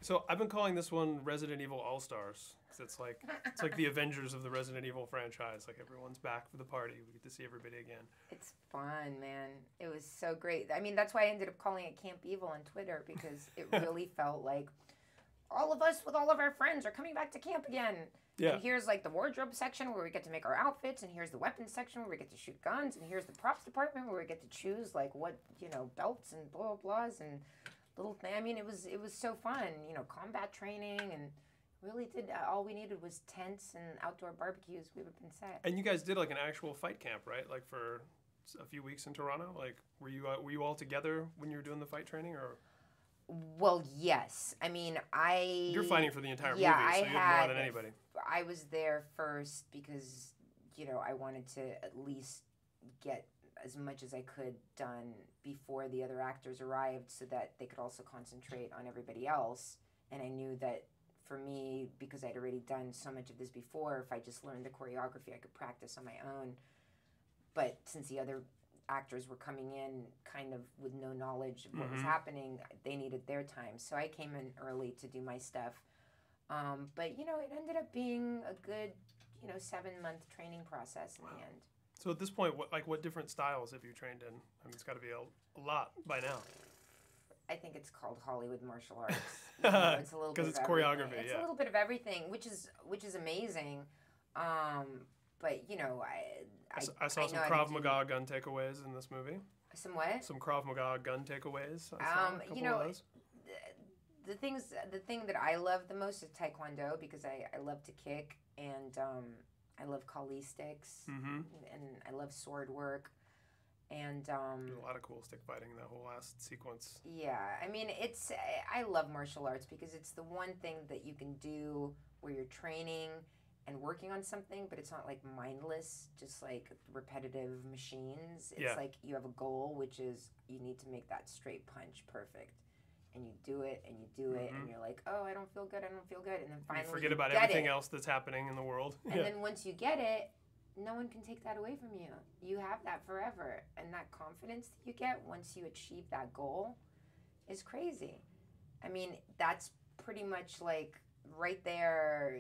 So I've been calling this one Resident Evil All-Stars. It's like the Avengers of the Resident Evil franchise. Like everyone's back for the party. We get to see everybody again. It's fun, man. It was so great. I mean, that's why I ended up calling it Camp Evil on Twitter, because it really felt like all of us with all of our friends are coming back to camp again. Yeah. And here's like the wardrobe section where we get to make our outfits, and here's the weapons section where we get to shoot guns, and here's the props department where we get to choose like what, belts and blah blahs and little thing. I mean, it was so fun, combat training, and really did all we needed was tents and outdoor barbecues. We would have been set. And you guys did like an actual fight camp, right? Like for a few weeks in Toronto. Like were you all together when you were doing the fight training, or? Well, yes. I mean, You're fighting for the entire movie, I so you had more than anybody. I was there first because, I wanted to at least get as much as I could done before the other actors arrived so that they could also concentrate on everybody else. And I knew that for me, because I'd already done so much of this before, if I just learned the choreography, I could practice on my own. But since the other actors were coming in kind of with no knowledge of what was happening, they needed their time. So I came in early to do my stuff. But, it ended up being a good, 7-month training process in the end. So at this point, what different styles have you trained in? I mean, it's got to be a lot by now. I think it's called Hollywood martial arts. It's a little because bit it's of choreography. Everything. It's yeah. a little bit of everything, which is amazing. But I saw some Krav Maga gun takeaways in this movie. Some what? Some Krav Maga gun takeaways. I saw a couple of those. The thing that I love the most is Taekwondo, because I love to kick, and I love Kali sticks, and I love sword work. And there's a lot of cool stick fighting in that whole last sequence. Yeah, I mean, I love martial arts because it's the one thing that you can do where you're training and working on something, but it's not like mindless, just like repetitive machines. It's like you have a goal, which is you need to make that straight punch perfect. And you do it, and you do it, and you're like, oh, I don't feel good, and then finally you forget about everything else that's happening in the world. And then once you get it, no one can take that away from you. You have that forever. And that confidence that you get once you achieve that goal is crazy. I mean, that's pretty much like right there,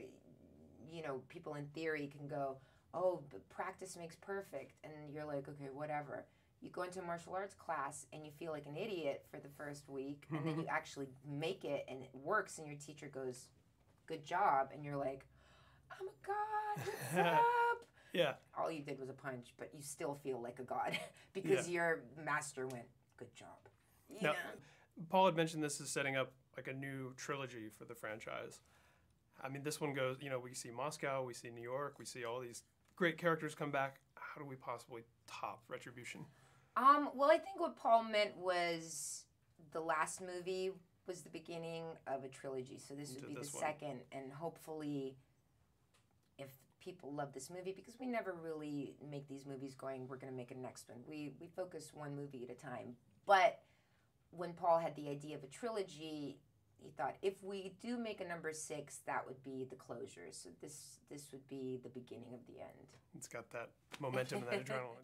people in theory can go, oh, but practice makes perfect. And you're like, okay, whatever. You go into a martial arts class and you feel like an idiot for the first week, and then you actually make it and it works, and your teacher goes, good job. And you're like, oh my God, what's up? Yeah. All you did was a punch, but you still feel like a god because your master went, good job. Now, Paul had mentioned this is setting up like a new trilogy for the franchise. I mean, this one goes, we see Moscow, we see New York, we see all these great characters come back. How do we possibly top Retribution? Well, I think what Paul meant was the last movie was the beginning of a trilogy. So this would be the second, and hopefully if people love this movie, because we never really make these movies going, we're going to make a next one. We focus one movie at a time. But when Paul had the idea of a trilogy, he thought if we do make a number 6, that would be the closure. So this would be the beginning of the end. It's got that momentum and that adrenaline.